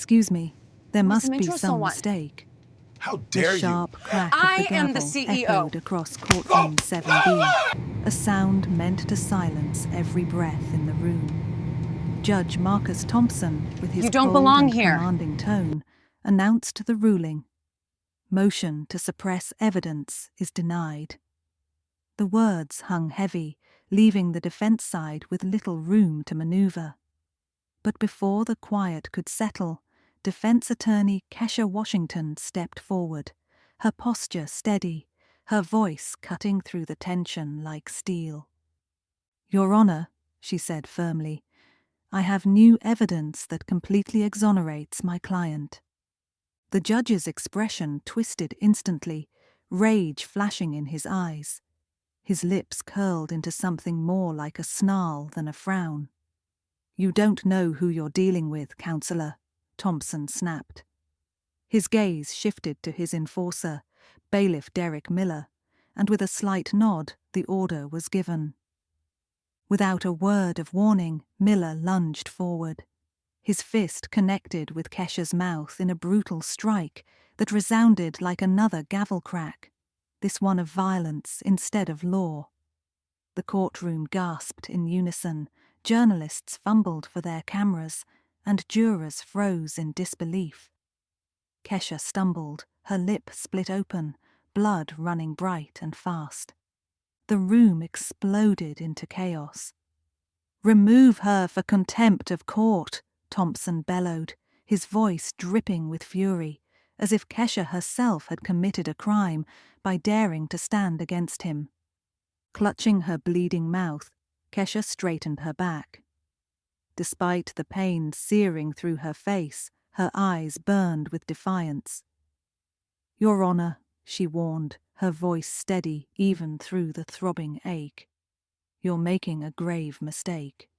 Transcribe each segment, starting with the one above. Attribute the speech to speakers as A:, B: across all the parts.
A: Excuse me, there must be
B: Intro, so
A: some
B: what?
A: mistake.
C: How
A: The
C: dare you?
A: sharp crack of
B: I
A: the
B: am the
A: gavel
B: CEO.
A: echoed across courtroom 7B, a sound meant to silence every breath in the room. Judge Marcus Thompson, with his
B: You don't
A: cold
B: belong
A: and
B: here.
A: commanding tone, announced the ruling. Motion to suppress evidence is denied. The words hung heavy, leaving the defense side with little room to maneuver. But before the quiet could settle, defense attorney Kesha Washington stepped forward, her posture steady, her voice cutting through the tension like steel. "Your Honor," she said firmly, "I have new evidence that completely exonerates my client." The judge's expression twisted instantly, rage flashing in his eyes. His lips curled into something more like a snarl than a frown. "You don't know who you're dealing with, Counselor," Thompson snapped. His gaze shifted to his enforcer, Bailiff Derek Miller, and with a slight nod, the order was given. Without a word of warning, Miller lunged forward. His fist connected with Kesha's mouth in a brutal strike that resounded like another gavel crack, this one of violence instead of law. The courtroom gasped in unison, journalists fumbled for their cameras, and jurors froze in disbelief. Kesha stumbled, her lip split open, blood running bright and fast. The room exploded into chaos. "Remove her for contempt of court," Thompson bellowed, his voice dripping with fury, as if Kesha herself had committed a crime by daring to stand against him. Clutching her bleeding mouth, Kesha straightened her back. Despite the pain searing through her face, her eyes burned with defiance. "Your Honor," she warned, her voice steady even through the throbbing ache, "you're making a grave mistake."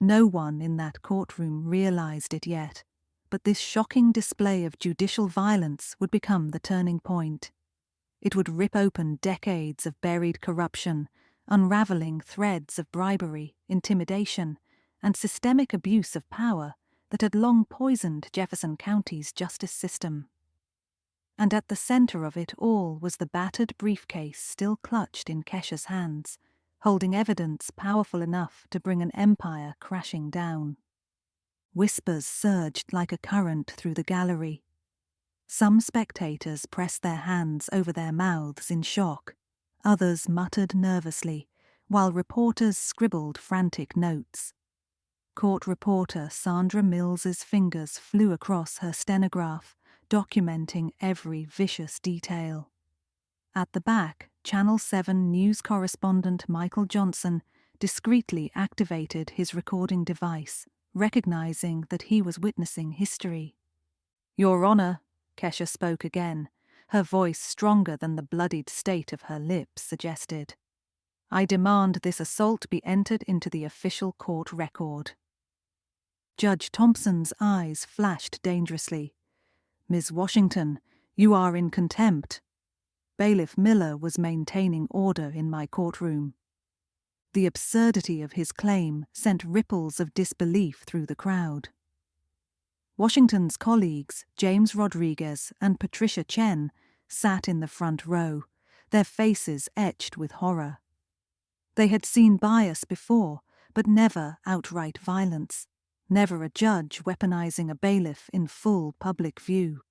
A: No one in that courtroom realized it yet, but this shocking display of judicial violence would become the turning point. It would rip open decades of buried corruption, unraveling threads of bribery, intimidation, and systemic abuse of power that had long poisoned Jefferson County's justice system. And at the center of it all was the battered briefcase still clutched in Kesha's hands, holding evidence powerful enough to bring an empire crashing down. Whispers surged like a current through the gallery. Some spectators pressed their hands over their mouths in shock. Others muttered nervously, while reporters scribbled frantic notes. Court reporter Sandra Mills's fingers flew across her stenograph, documenting every vicious detail. At the back, Channel 7 news correspondent Michael Johnson discreetly activated his recording device, recognizing that he was witnessing history. "Your Honor," Kesha spoke again, her voice stronger than the bloodied state of her lips suggested, "I demand this assault be entered into the official court record." Judge Thompson's eyes flashed dangerously. "Ms. Washington, you are in contempt." Bailiff Miller was maintaining order in my courtroom. The absurdity of his claim sent ripples of disbelief through the crowd. Washington's colleagues, James Rodriguez and Patricia Chen, sat in the front row, their faces etched with horror. They had seen bias before, but never outright violence, never a judge weaponizing a bailiff in full public view.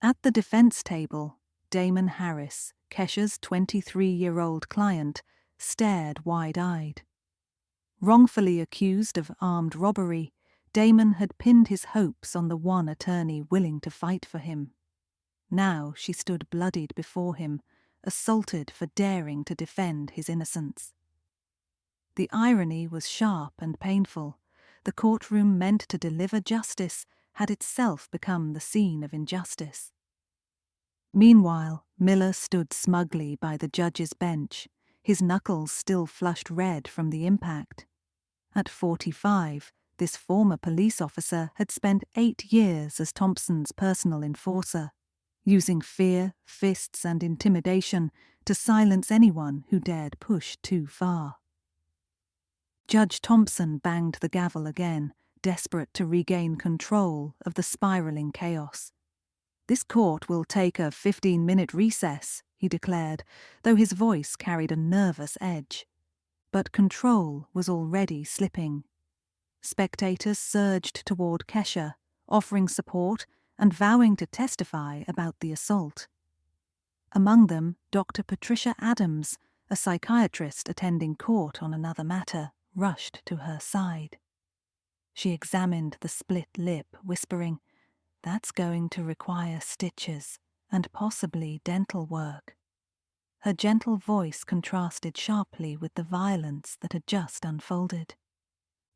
A: At the defense table, Damon Harris, Kesha's 23-year-old client, stared wide-eyed. Wrongfully accused of armed robbery, Damon had pinned his hopes on the one attorney willing to fight for him. Now she stood bloodied before him, assaulted for daring to defend his innocence. The irony was sharp and painful. The courtroom meant to deliver justice had itself become the scene of injustice. Meanwhile, Miller stood smugly by the judge's bench, his knuckles still flushed red from the impact. At 45, this former police officer had spent 8 years as Thompson's personal enforcer, using fear, fists, and intimidation to silence anyone who dared push too far. Judge Thompson banged the gavel again, desperate to regain control of the spiraling chaos. "This court will take a 15-minute recess," he declared, though his voice carried a nervous edge. But control was already slipping. Spectators surged toward Kesha, offering support and vowing to testify about the assault. Among them, Dr. Patricia Adams, a psychiatrist attending court on another matter, rushed to her side. She examined the split lip, whispering, "That's going to require stitches and possibly dental work." Her gentle voice contrasted sharply with the violence that had just unfolded.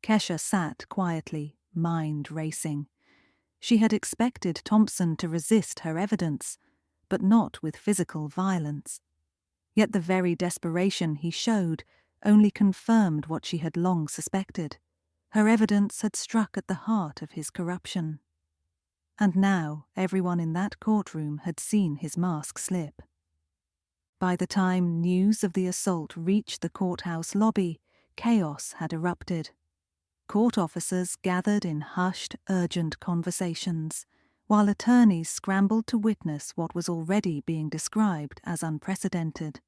A: Kesha sat quietly, mind racing. She had expected Thompson to resist her evidence, but not with physical violence. Yet the very desperation he showed only confirmed what she had long suspected. Her evidence had struck at the heart of his corruption. And now everyone in that courtroom had seen his mask slip. By the time news of the assault reached the courthouse lobby, chaos had erupted. Court officers gathered in hushed, urgent conversations, while attorneys scrambled to witness what was already being described as unprecedented.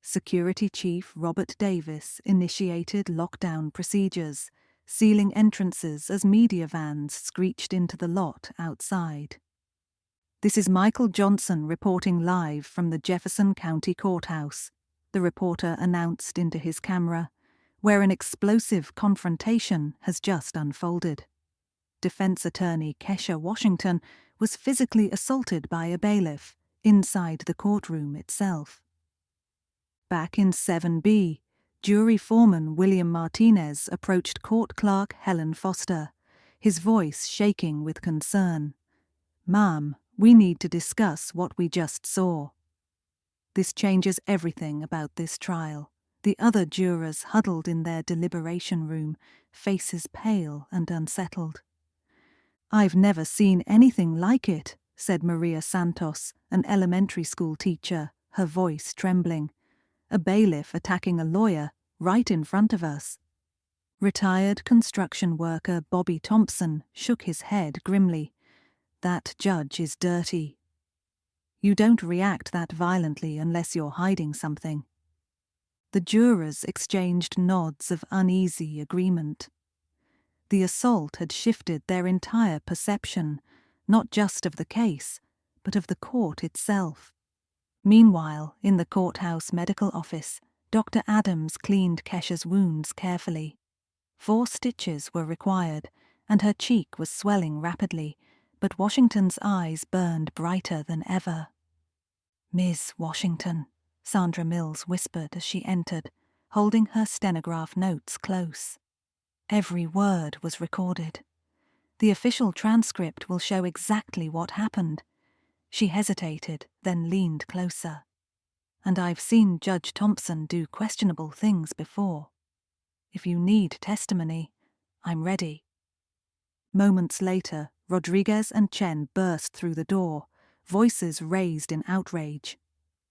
A: Security Chief Robert Davis initiated lockdown procedures, sealing entrances as media vans screeched into the lot outside. "This is Michael Johnson reporting live from the Jefferson County Courthouse," the reporter announced into his camera, "where an explosive confrontation has just unfolded. Defense attorney Kesha Washington was physically assaulted by a bailiff inside the courtroom itself." Back in 7B, jury foreman William Martinez approached court clerk Helen Foster, his voice shaking with concern. "Ma'am, we need to discuss what we just saw." "This changes everything about this trial." The other jurors huddled in their deliberation room, faces pale and unsettled. "I've never seen anything like it," said Maria Santos, an elementary school teacher, her voice trembling. "A bailiff attacking a lawyer right in front of us." Retired construction worker Bobby Thompson shook his head grimly. "That judge is dirty." "You don't react that violently unless you're hiding something." The jurors exchanged nods of uneasy agreement. The assault had shifted their entire perception, not just of the case, but of the court itself. Meanwhile, in the courthouse medical office, Dr. Adams cleaned Kesha's wounds carefully. 4 stitches were required, and her cheek was swelling rapidly, but Washington's eyes burned brighter than ever. "Ms. Washington," Sandra Mills whispered as she entered, holding her stenograph notes close. Every word was recorded. The official transcript will show exactly what happened. She hesitated, then leaned closer. "And I've seen Judge Thompson do questionable things before. If you need testimony, I'm ready." Moments later, Rodriguez and Chen burst through the door, voices raised in outrage.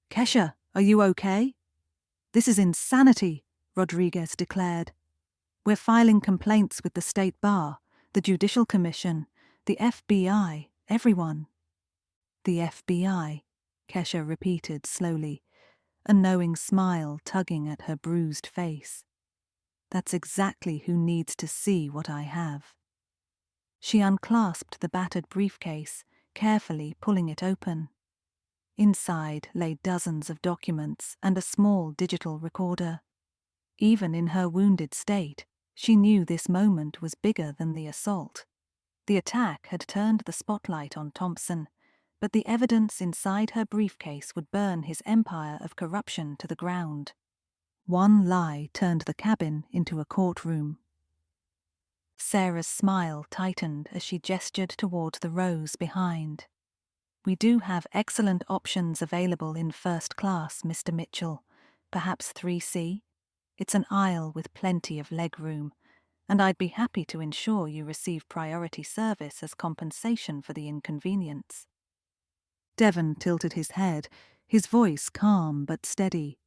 A: "Kesha, are you okay?" "This is insanity," Rodriguez declared. "We're filing complaints with the State Bar, the Judicial Commission, the FBI, everyone." "The FBI," Kesha repeated slowly, a knowing smile tugging at her bruised face. "That's exactly who needs to see what I have." She unclasped the battered briefcase, carefully pulling it open. Inside lay dozens of documents and a small digital recorder. Even in her wounded state, she knew this moment was bigger than the assault. The attack had turned the spotlight on Thompson, but the evidence inside her briefcase would burn his empire of corruption to the ground. One lie turned the cabin into a courtroom. Sarah's smile tightened as she gestured toward the rows behind. "We do have excellent options available in first class, Mr. Mitchell. Perhaps 3C? It's an aisle with plenty of leg room, and I'd be happy to ensure you receive priority service as compensation for the inconvenience." Devon tilted his head, his voice calm but steady.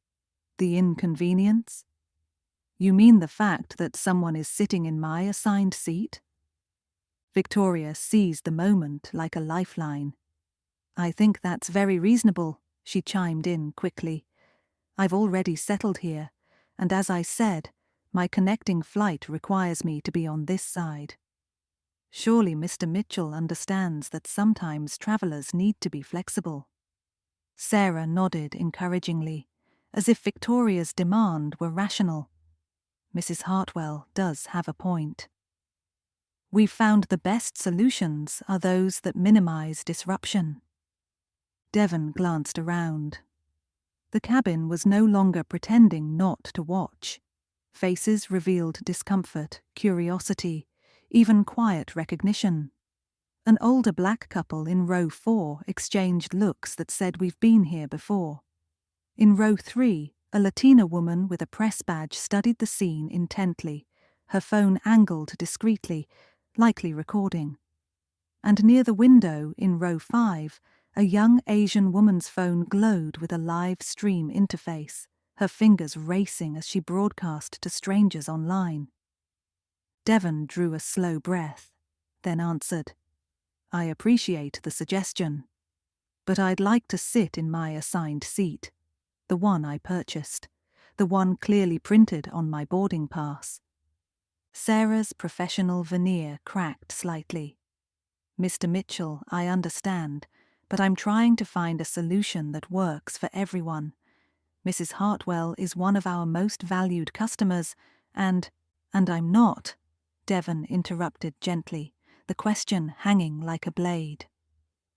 A: "The inconvenience? You mean the fact that someone is sitting in my assigned seat?" Victoria seized the moment like a lifeline. "I think that's very reasonable," she chimed in quickly. "I've already settled here, and as I said, my connecting flight requires me to be on this side. Surely Mr. Mitchell understands that sometimes travellers need to be flexible." Sarah nodded encouragingly, as if Victoria's demand were rational. Mrs. Hartwell does have a point. "We've found the best solutions are those that minimize disruption." Devon glanced around. The cabin was no longer pretending not to watch. Faces revealed discomfort, curiosity, even quiet recognition. An older black couple in row 4 exchanged looks that said we've been here before. In row 3, a Latina woman with a press badge studied the scene intently, her phone angled discreetly, likely recording. And near the window in row 5, a young Asian woman's phone glowed with a live stream interface, her fingers racing as she broadcast to strangers online. Devon drew a slow breath, then answered, "I appreciate the suggestion, but I'd like to sit in my assigned seat, the one I purchased, the one clearly printed on my boarding pass." Sarah's professional veneer cracked slightly. "Mr. Mitchell, I understand, but I'm trying to find a solution that works for everyone. Mrs. Hartwell is one of our most valued customers, and I'm not," Devon interrupted gently, the question hanging like a blade.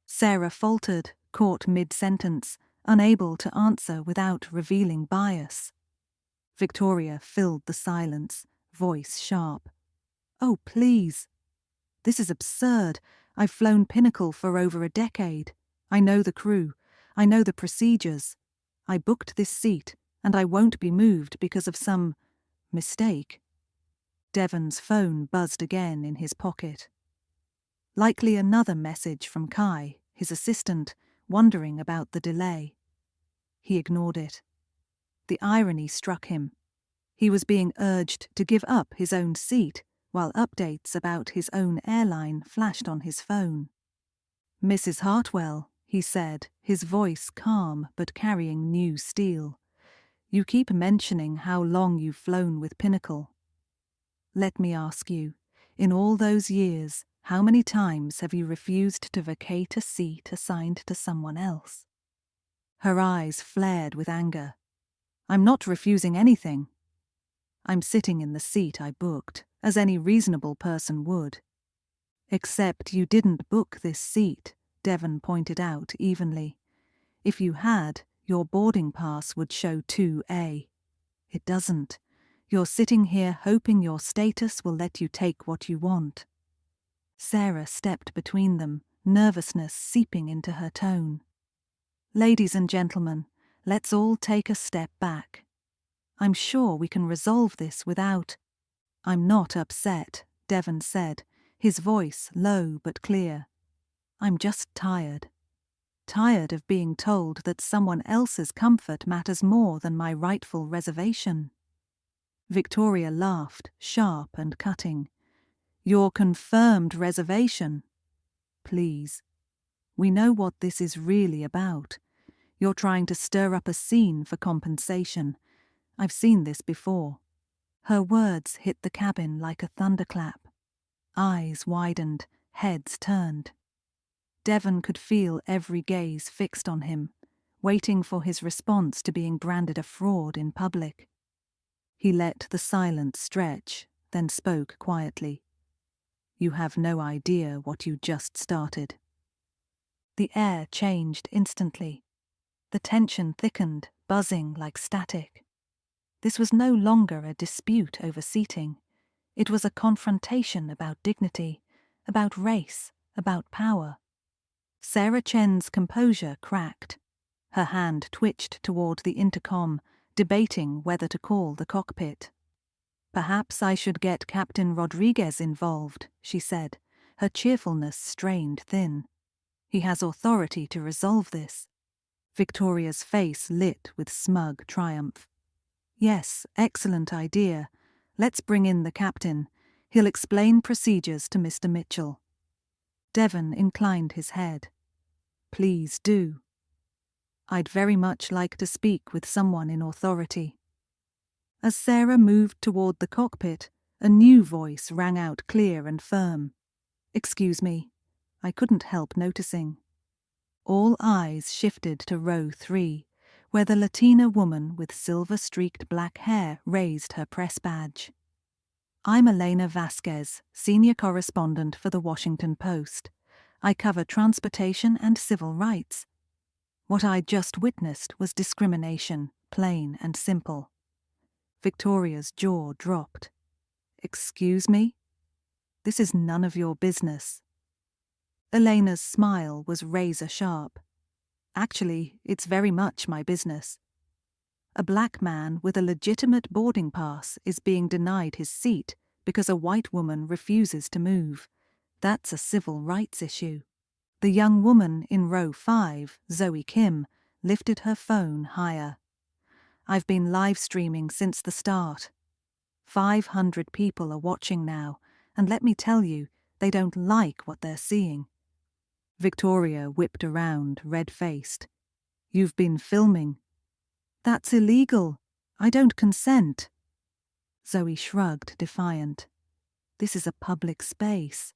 A: Sarah faltered, caught mid-sentence, unable to answer without revealing bias. Victoria filled the silence, voice sharp. "Oh, please. This is absurd. I've flown Pinnacle for over a decade. I know the crew. I know the procedures. I booked this seat, and I won't be moved because of some mistake." Devon's phone buzzed again in his pocket. Likely another message from Kai, his assistant, wondering about the delay. He ignored it. The irony struck him. He was being urged to give up his own seat, while updates about his own airline flashed on his phone. "Mrs. Hartwell," he said, his voice calm but carrying new steel. "You keep mentioning how long you've flown with Pinnacle. Let me ask you, in all those years, how many times have you refused to vacate a seat assigned to someone else?" Her eyes flared with anger. "I'm not refusing anything. I'm sitting in the seat I booked, as any reasonable person would." "Except you didn't book this seat," Devon pointed out evenly. "If you had, your boarding pass would show 2A. It doesn't. You're sitting here hoping your status will let you take what you want." Sarah stepped between them, nervousness seeping into her tone. "Ladies and gentlemen, let's all take a step back. I'm sure we can resolve this without—" "I'm not upset," Devon said, his voice low but clear. "I'm just tired. Tired of being told that someone else's comfort matters more than my rightful reservation." Victoria laughed, sharp and cutting. "Your confirmed reservation? Please. We know what this is really about. You're trying to stir up a scene for compensation. I've seen this before." Her words hit the cabin like a thunderclap. Eyes widened, heads turned. Devon could feel every gaze fixed on him, waiting for his response to being branded a fraud in public. He let the silence stretch, then spoke quietly. "You have no idea what you just started." The air changed instantly. The tension thickened, buzzing like static. This was no longer a dispute over seating. It was a confrontation about dignity, about race, about power. Sarah Chen's composure cracked. Her hand twitched toward the intercom, debating whether to call the cockpit. "Perhaps I should get Captain Rodriguez involved," she said, her cheerfulness strained thin. "He has authority to resolve this." Victoria's face lit with smug triumph. "Yes, excellent idea. Let's bring in the captain. He'll explain procedures to Mr. Mitchell. Devon inclined his head. Please do. I'd very much like to speak with someone in authority. As Sarah moved toward the cockpit, a new voice rang out clear and firm. Excuse me. I couldn't help noticing. All eyes shifted to row 3, where the Latina woman with silver-streaked black hair raised her press badge. I'm Elena Vasquez, senior correspondent for the Washington Post. I cover transportation and civil rights. What I just witnessed was discrimination, plain and simple. Victoria's jaw dropped. Excuse me? This is none of your business. Elena's smile was razor-sharp. Actually, it's very much my business. A black man with a legitimate boarding pass is being denied his seat because a white woman refuses to move. That's a civil rights issue. The young woman in row 5, Zoe Kim, lifted her phone higher. I've been live streaming since the start. 500 people are watching now, and let me tell you, they don't like what they're seeing. Victoria whipped around, red-faced. You've been filming. That's illegal. I don't consent. Zoe shrugged, defiant. This is a public space.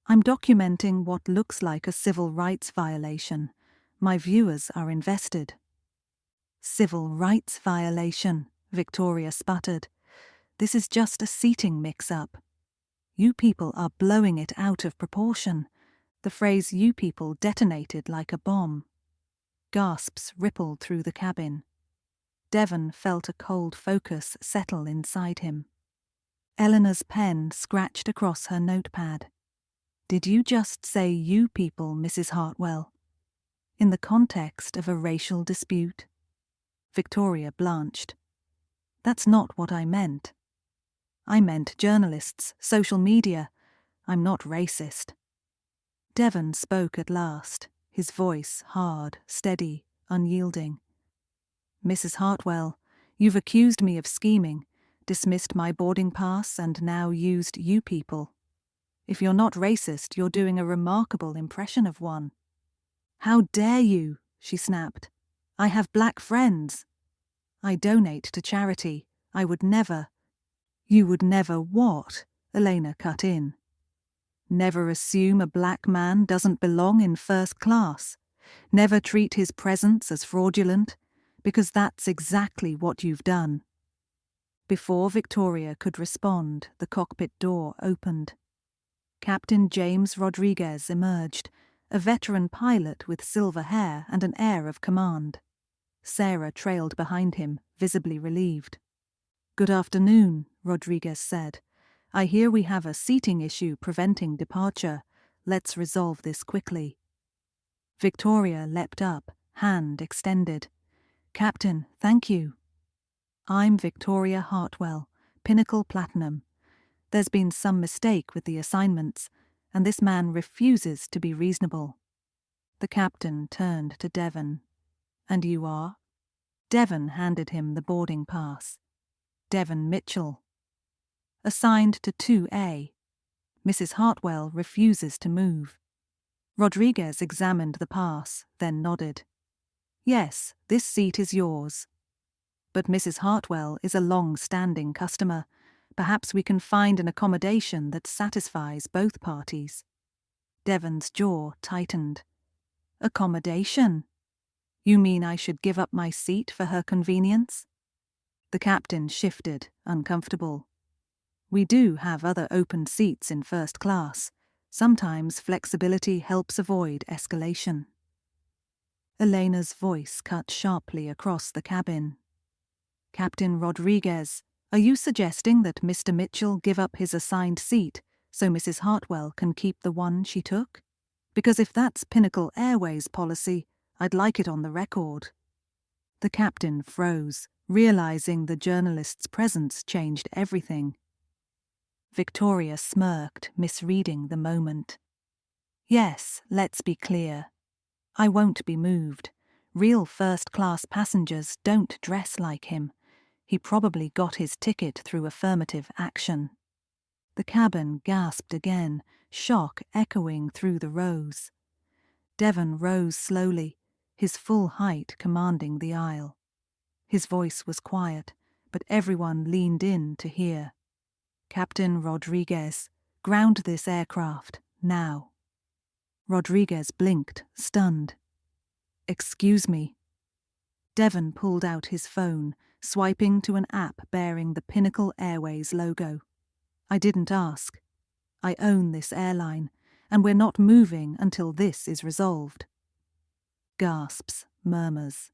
A: I'm documenting what looks like a civil rights violation. My viewers are invested. Civil rights violation, Victoria sputtered. This is just a seating mix-up. You people are blowing it out of proportion. The phrase you people detonated like a bomb. Gasps rippled through the cabin. Devon felt a cold focus settle inside him. Eleanor's pen scratched across her notepad. Did you just say you people, Mrs. Hartwell? In the context of a racial dispute? Victoria blanched. That's not what I meant. I meant journalists, social media. I'm not racist. Devon spoke at last, his voice hard, steady, unyielding. Mrs. Hartwell, you've accused me of scheming, dismissed my boarding pass, and now used you people. If you're not racist, you're doing a remarkable impression of one. How dare you, she snapped. I have black friends. I donate to charity. I would never. You would never what? Elena cut in. Never assume a black man doesn't belong in first class. Never treat his presence as fraudulent, because that's exactly what you've done. Before Victoria could respond, the cockpit door opened. Captain James Rodriguez emerged, a veteran pilot with silver hair and an air of command. Sarah trailed behind him, visibly relieved. Good afternoon, Rodriguez said. I hear we have a seating issue preventing departure. Let's resolve this quickly. Victoria leapt up, hand extended. Captain, thank you. I'm Victoria Hartwell, Pinnacle Platinum. There's been some mistake with the assignments, and this man refuses to be reasonable. The captain turned to Devon. And you are? Devon handed him the boarding pass. Devon Mitchell. Assigned to 2A. Mrs. Hartwell refuses to move. Rodriguez examined the pass, then nodded. Yes, this seat is yours. But Mrs. Hartwell is a long-standing customer. Perhaps we can find an accommodation that satisfies both parties. Devon's jaw tightened. Accommodation? You mean I should give up my seat for her convenience? The captain shifted, uncomfortable. We do have other open seats in first class. Sometimes flexibility helps avoid escalation. Elena's voice cut sharply across the cabin. Captain Rodriguez, are you suggesting that Mr. Mitchell give up his assigned seat so Mrs. Hartwell can keep the one she took? Because if that's Pinnacle Airways policy, I'd like it on the record. The captain froze, realizing the journalist's presence changed everything. Victoria smirked, misreading the moment. Yes, let's be clear. I won't be moved. Real first-class passengers don't dress like him. He probably got his ticket through affirmative action. The cabin gasped again, shock echoing through the rows. Devon rose slowly, his full height commanding the aisle. His voice was quiet, but everyone leaned in to hear. "Captain Rodriguez, ground this aircraft, now." Rodriguez blinked, stunned. "Excuse me." Devon pulled out his phone, swiping to an app bearing the Pinnacle Airways logo. "I didn't ask. I own this airline, and we're not moving until this is resolved." Gasps, murmurs.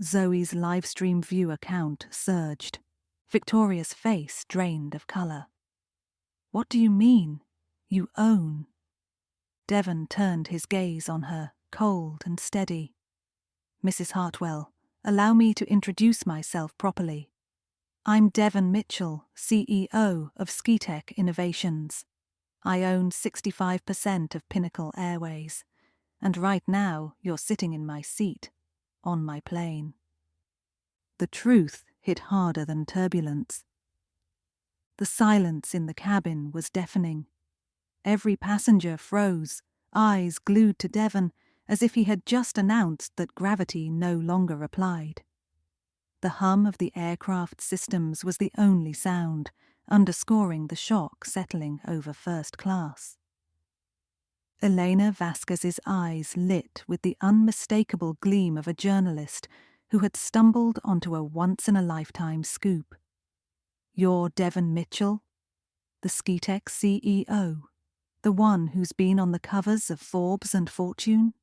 A: Zoe's livestream viewer count surged. Victoria's face drained of colour. "What do you mean? You own?" Devon turned his gaze on her, cold and steady. "Mrs. Hartwell, allow me to introduce myself properly. I'm Devon Mitchell, CEO of Skitech Innovations. I own 65% of Pinnacle Airways, and right now you're sitting in my seat, on my plane." The truth hit harder than turbulence. The silence in the cabin was deafening. Every passenger froze, eyes glued to Devon, as if he had just announced that gravity no longer applied. The hum of the aircraft systems was the only sound, underscoring the shock settling over first class. Elena Vasquez's eyes lit with the unmistakable gleam of a journalist who had stumbled onto a once-in-a-lifetime scoop. "You're Devon Mitchell, the Skitech CEO, the one who's been on the covers of Forbes and Fortune?"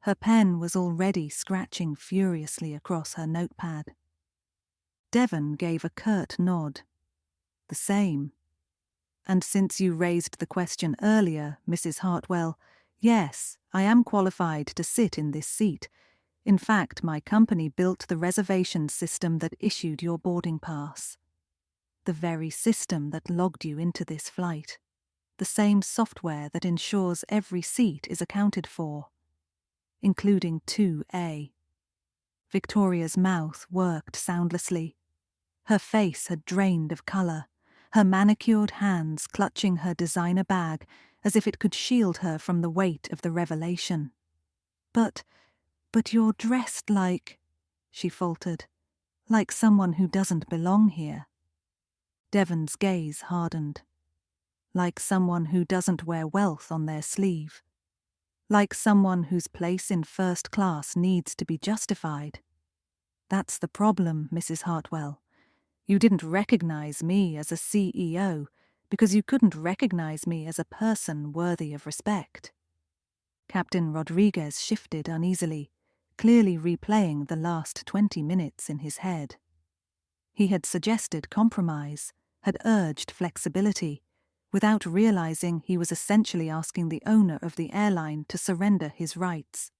A: Her pen was already scratching furiously across her notepad. Devon gave a curt nod. "The same. And since you raised the question earlier, Mrs. Hartwell, yes, I am qualified to sit in this seat. In fact, my company built the reservation system that issued your boarding pass. The very system that logged you into this flight. The same software that ensures every seat is accounted for, including 2A. Victoria's mouth worked soundlessly. Her face had drained of colour, her manicured hands clutching her designer bag as if it could shield her from the weight of the revelation. But you're dressed like," she faltered, "like someone who doesn't belong here." Devon's gaze hardened. "Like someone who doesn't wear wealth on their sleeve. Like someone whose place in first class needs to be justified. That's the problem, Mrs. Hartwell. You didn't recognize me as a CEO because you couldn't recognize me as a person worthy of respect." Captain Rodriguez shifted uneasily, clearly replaying the last 20 minutes in his head. He had suggested compromise, had urged flexibility, without realizing he was essentially asking the owner of the airline to surrender his rights.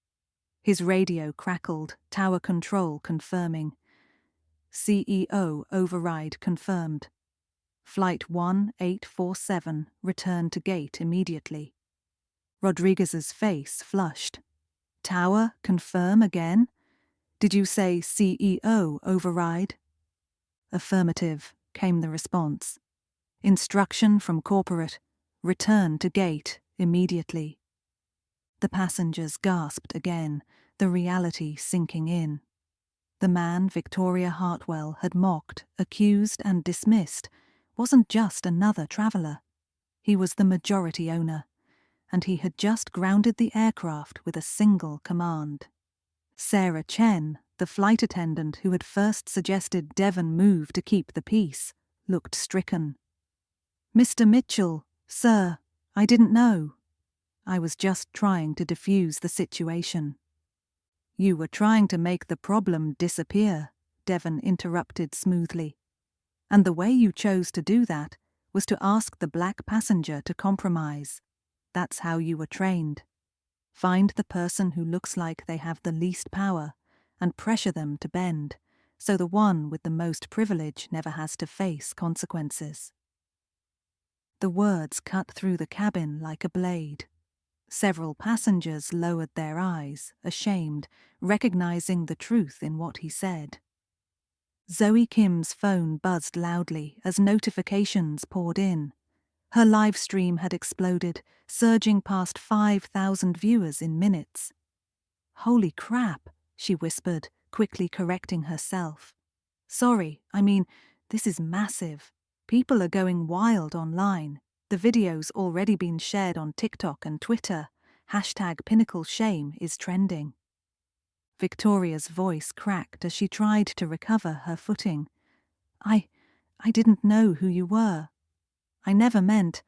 A: His radio crackled, tower control confirming. "CEO override confirmed. Flight 1847 return to gate immediately." Rodriguez's face flushed. "Tower confirm again? Did you say CEO override?" "Affirmative," came the response. "Instruction from corporate. Return to gate immediately." The passengers gasped again, the reality sinking in. The man Victoria Hartwell had mocked, accused and dismissed wasn't just another traveller. He was the majority owner, and he had just grounded the aircraft with a single command. Sarah Chen, the flight attendant who had first suggested Devon move to keep the peace, looked stricken. "Mr. Mitchell, sir, I didn't know. I was just trying to defuse the situation." "You were trying to make the problem disappear," Devon interrupted smoothly. "And the way you chose to do that was to ask the black passenger to compromise. That's how you were trained. Find the person who looks like they have the least power and pressure them to bend, so the one with the most privilege never has to face consequences." The words cut through the cabin like a blade. Several passengers lowered their eyes, ashamed, recognizing the truth in what he said. Zoe Kim's phone buzzed loudly as notifications poured in. Her live stream had exploded, surging past 5,000 viewers in minutes. "Holy crap," she whispered, quickly correcting herself. "Sorry, this is massive. People are going wild online. The video's already been shared on TikTok and Twitter. #PinnacleShame is trending." Victoria's voice cracked as she tried to recover her footing. I didn't know who you were. I never meant—"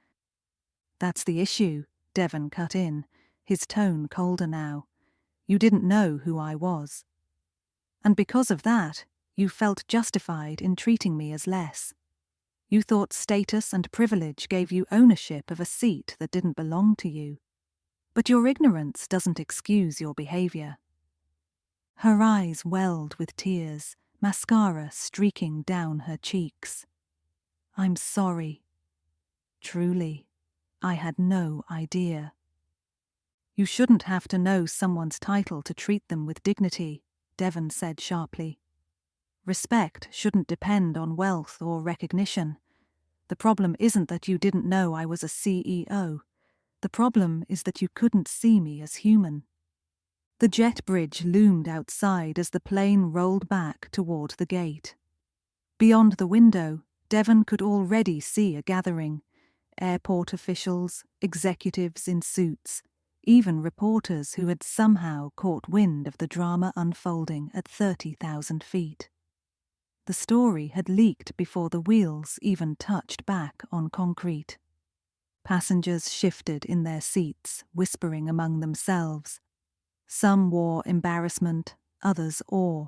A: "That's the issue," Devon cut in, his tone colder now. "You didn't know who I was. And because of that, you felt justified in treating me as less. You thought status and privilege gave you ownership of a seat that didn't belong to you. But your ignorance doesn't excuse your behavior." Her eyes welled with tears, mascara streaking down her cheeks. "I'm sorry. Truly, I had no idea." "You shouldn't have to know someone's title to treat them with dignity," Devon said sharply. "Respect shouldn't depend on wealth or recognition. The problem isn't that you didn't know I was a CEO. The problem is that you couldn't see me as human." The jet bridge loomed outside as the plane rolled back toward the gate. Beyond the window, Devon could already see a gathering: airport officials, executives in suits, even reporters who had somehow caught wind of the drama unfolding at 30,000 feet. The story had leaked before the wheels even touched back on concrete. Passengers shifted in their seats, whispering among themselves. Some wore embarrassment, others awe.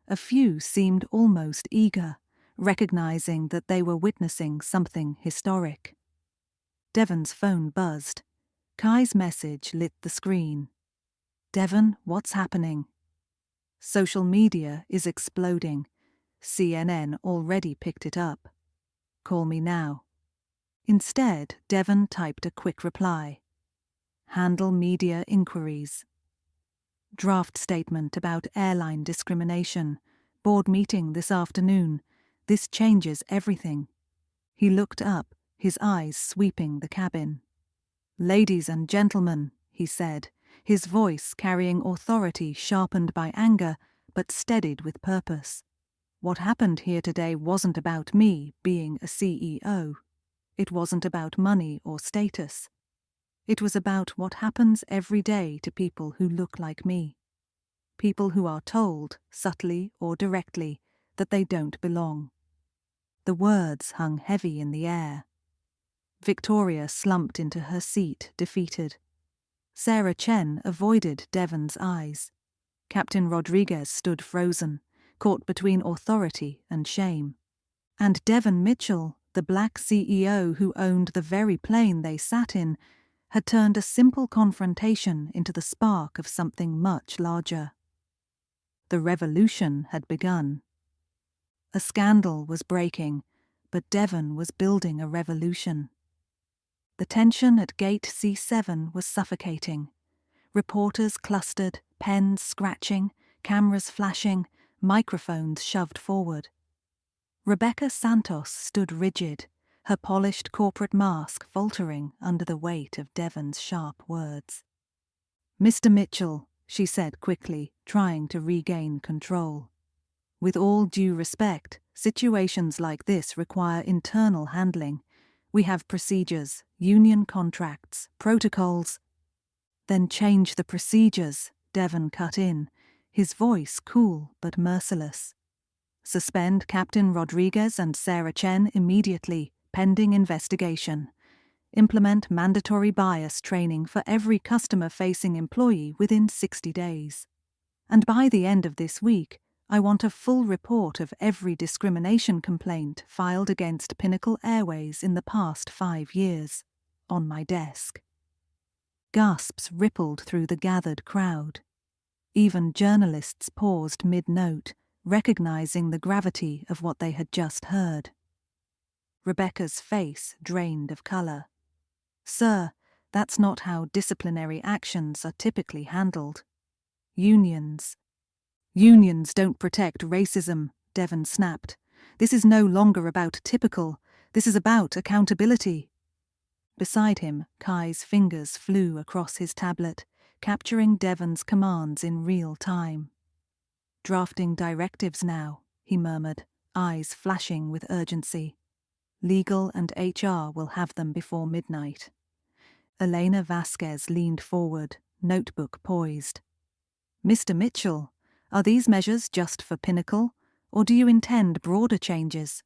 A: A few seemed almost eager, recognizing that they were witnessing something historic. Devon's phone buzzed. Kai's message lit the screen. "Devon, what's happening?" "Social media is exploding. CNN already picked it up. Call me now." Instead, Devon typed a quick reply. "Handle media inquiries. Draft statement about airline discrimination. Board meeting this afternoon. This changes everything." He looked up, his eyes sweeping the cabin. "Ladies and gentlemen," he said, his voice carrying authority sharpened by anger but steadied with purpose. "What happened here today wasn't about me being a CEO. It wasn't about money or status. It was about what happens every day to people who look like me. People who are told, subtly or directly, that they don't belong." The words hung heavy in the air. Victoria slumped into her seat, defeated. Sarah Chen avoided Devon's eyes. Captain Rodriguez stood frozen, caught between authority and shame. And Devon Mitchell, the black CEO who owned the very plane they sat in, had turned a simple confrontation into the spark of something much larger. The revolution had begun. A scandal was breaking, but Devon was building a revolution. The tension at Gate C7 was suffocating. Reporters clustered, pens scratching, cameras flashing, microphones shoved forward. Rebecca Santos stood rigid, her polished corporate mask faltering under the weight of Devon's sharp words. "Mr. Mitchell," she said quickly, trying to regain control. "With all due respect, situations like this require internal handling. We have procedures, union contracts, protocols." "Then change the procedures," Devon cut in, his voice cool but merciless. "Suspend Captain Rodriguez and Sarah Chen immediately, pending investigation. Implement mandatory bias training for every customer-facing employee within 60 days. And by the end of this week, I want a full report of every discrimination complaint filed against Pinnacle Airways in the past 5 years, on my desk." Gasps rippled through the gathered crowd. Even journalists paused mid-note, recognizing the gravity of what they had just heard. Rebecca's face drained of color. "Sir, that's not how disciplinary actions are typically handled. Unions don't protect racism," Devon snapped. "This is no longer about typical. This is about accountability." Beside him, Kai's fingers flew across his tablet, capturing Devon's commands in real time. "Drafting directives now," he murmured, eyes flashing with urgency. "Legal and HR will have them before midnight." Elena Vasquez leaned forward, notebook poised. "Mr. Mitchell, are these measures just for Pinnacle, or do you intend broader changes?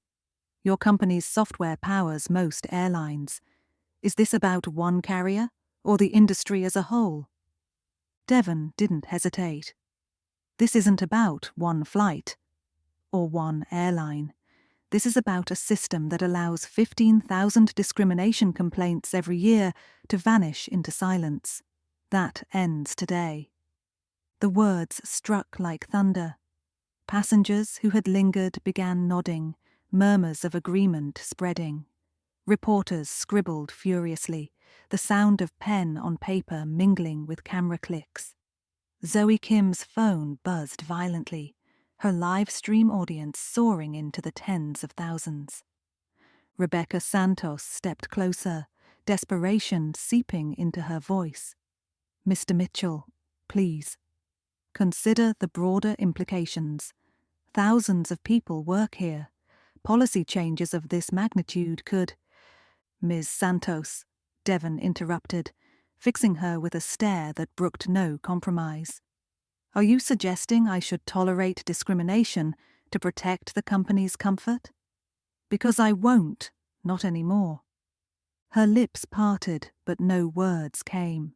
A: Your company's software powers most airlines. Is this about one carrier, or the industry as a whole?" Devon didn't hesitate. "This isn't about one flight, or one airline. This is about a system that allows 15,000 discrimination complaints every year to vanish into silence. That ends today." The words struck like thunder. Passengers who had lingered began nodding, murmurs of agreement spreading. Reporters scribbled furiously, the sound of pen on paper mingling with camera clicks. Zoe Kim's phone buzzed violently, her live stream audience soaring into the tens of thousands. Rebecca Santos stepped closer, desperation seeping into her voice. "Mr. Mitchell, please. Consider the broader implications. Thousands of people work here. Policy changes of this magnitude could—" "Ms. Santos," Devon interrupted, fixing her with a stare that brooked no compromise. "Are you suggesting I should tolerate discrimination to protect the company's comfort? Because I won't, not anymore." Her lips parted, but no words came.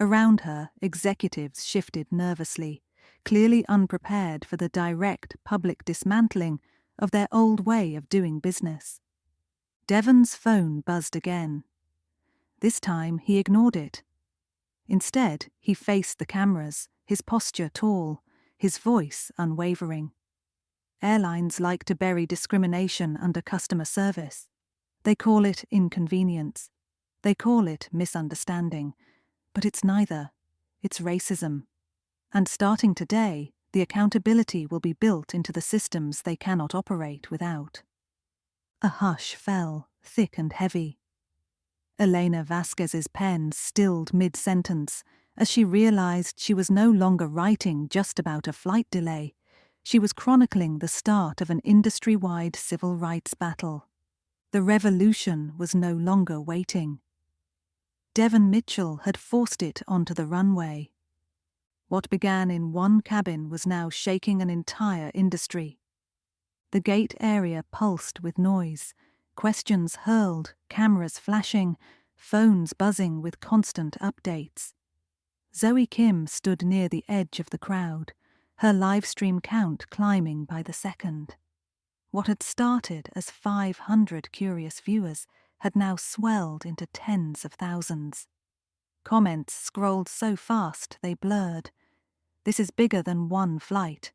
A: Around her, executives shifted nervously, clearly unprepared for the direct public dismantling of their old way of doing business. Devon's phone buzzed again. This time he ignored it. Instead, he faced the cameras, his posture tall, his voice unwavering. "Airlines like to bury discrimination under customer service. They call it inconvenience. They call it misunderstanding. But it's neither. It's racism. And starting today, the accountability will be built into the systems they cannot operate without." A hush fell, thick and heavy. Elena Vasquez's pen stilled mid-sentence as she realized she was no longer writing just about a flight delay. She was chronicling the start of an industry-wide civil rights battle. The revolution was no longer waiting. Devon Mitchell had forced it onto the runway. What began in one cabin was now shaking an entire industry. The gate area pulsed with noise, questions hurled, cameras flashing, phones buzzing with constant updates. Zoe Kim stood near the edge of the crowd, her livestream count climbing by the second. What had started as 500 curious viewers had now swelled into tens of thousands. Comments scrolled so fast they blurred. "This is bigger than one flight."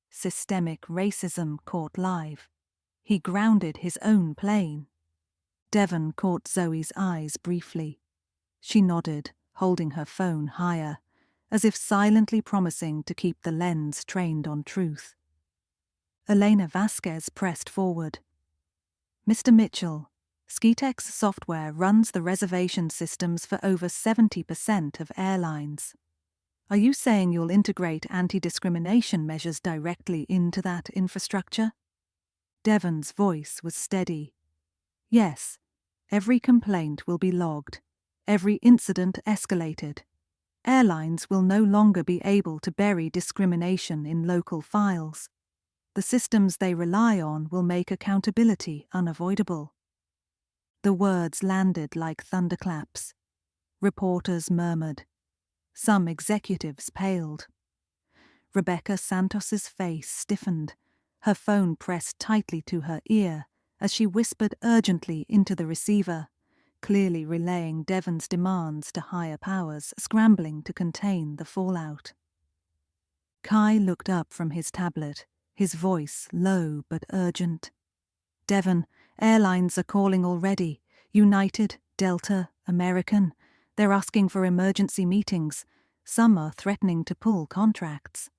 A: Systemic racism caught live. He grounded his own plane. Devon caught Zoe's eyes briefly. She nodded, holding her phone higher, as if silently promising to keep the lens trained on truth. Elena Vasquez pressed forward. "Mr. Mitchell, Skitex software runs the reservation systems for over 70% of airlines. Are you saying you'll integrate anti-discrimination measures directly into that infrastructure?" Devon's voice was steady. "Yes, every complaint will be logged, every incident escalated. Airlines will no longer be able to bury discrimination in local files. The systems they rely on will make accountability unavoidable." The words landed like thunderclaps. Reporters murmured. Some executives paled. Rebecca Santos's face stiffened, her phone pressed tightly to her ear as she whispered urgently into the receiver, clearly relaying Devon's demands to higher powers scrambling to contain the fallout. Kai looked up from his tablet, his voice low but urgent. "Devon, airlines are calling already. United, Delta, American. They're asking for emergency meetings. Some are threatening to pull contracts."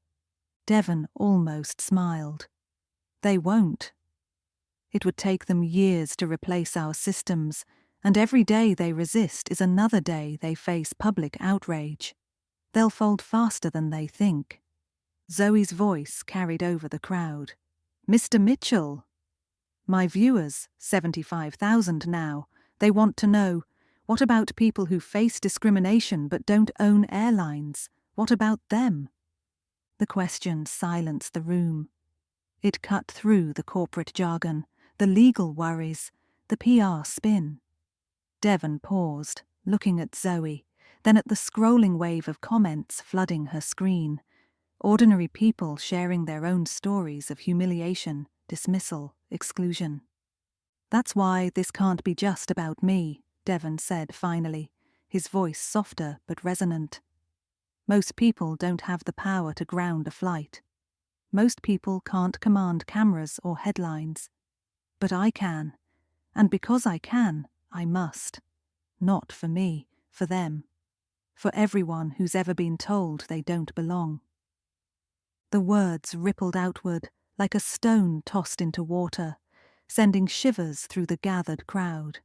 A: Devon almost smiled. "They won't. It would take them years to replace our systems, And every day they resist is another day they face public outrage. They'll fold faster than they think. Zoe's voice carried over the crowd. Mr. Mitchell! My viewers, 75,000 now, they want to know, what about people who face discrimination but don't own airlines? What about them? The question silenced the room. It cut through the corporate jargon, the legal worries, the PR spin. Devon paused, looking at Zoe, then at the scrolling wave of comments flooding her screen. Ordinary people sharing their own stories of humiliation, dismissal, exclusion. That's why this can't be just about me, Devon said finally, his voice softer but resonant. Most people don't have the power to ground a flight. Most people can't command cameras or headlines. But I can, and because I can, I must. Not for me, for them. For everyone who's ever been told they don't belong. The words rippled outward like a stone tossed into water, sending shivers through the gathered crowd.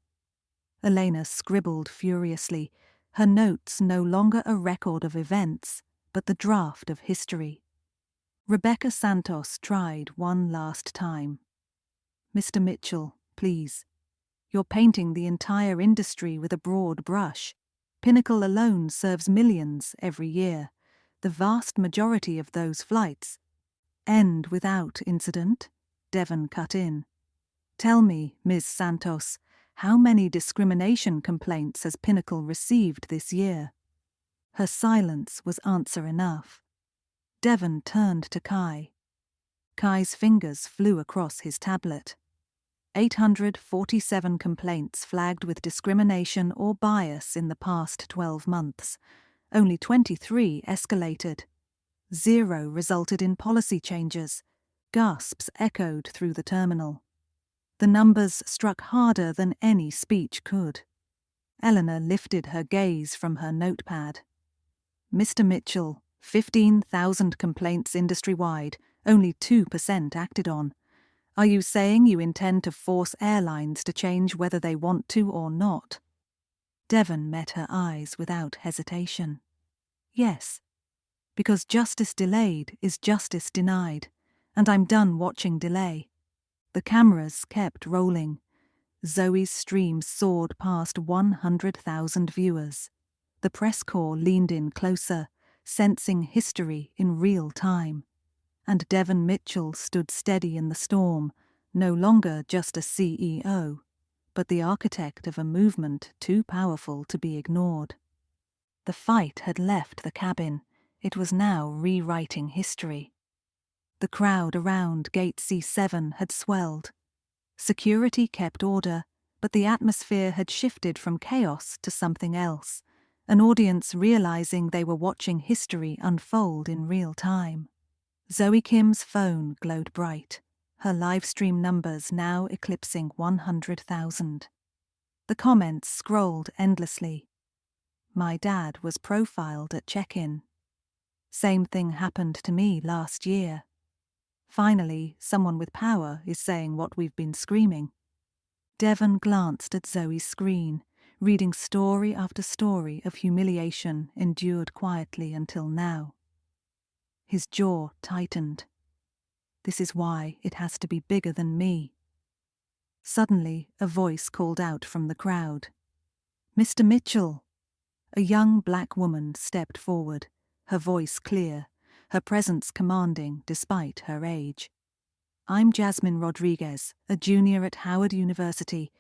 A: Elena scribbled furiously, her notes no longer a record of events, but the draft of history. Rebecca Santos tried one last time. Mr. Mitchell, please. You're painting the entire industry with a broad brush. Pinnacle alone serves millions every year. The vast majority of those flights end without incident, Devon cut in. Tell me, Ms. Santos, how many discrimination complaints has Pinnacle received this year? Her silence was answer enough. Devon turned to Kai. Kai's fingers flew across his tablet. 847 complaints flagged with discrimination or bias in the past 12 months. Only 23 escalated. 0 resulted in policy changes. Gasps echoed through the terminal. The numbers struck harder than any speech could. Eleanor lifted her gaze from her notepad. Mr. Mitchell, 15,000 complaints industry-wide, only 2% acted on. Are you saying you intend to force airlines to change whether they want to or not? Devon met her eyes without hesitation. Yes, because justice delayed is justice denied, and I'm done watching delay. The cameras kept rolling. Zoe's stream soared past 100,000 viewers. The press corps leaned in closer, sensing history in real time. And Devon Mitchell stood steady in the storm, no longer just a CEO, but the architect of a movement too powerful to be ignored. The fight had left the cabin. It was now rewriting history. The crowd around Gate C7 had swelled. Security kept order, but the atmosphere had shifted from chaos to something else, an audience realizing they were watching history unfold in real time. Zoe Kim's phone glowed bright, her livestream numbers now eclipsing 100,000. The comments scrolled endlessly. My dad was profiled at check-in. Same thing happened to me last year. Finally, someone with power is saying what we've been screaming. Devon glanced at Zoe's screen, reading story after story of humiliation endured quietly until now. His jaw tightened. This is why it has to be bigger than me. Suddenly, a voice called out from the crowd. Mr. Mitchell! A young black woman stepped forward, her voice clear, her presence commanding despite her age. I'm Jasmine Rodriguez, a junior at Howard University,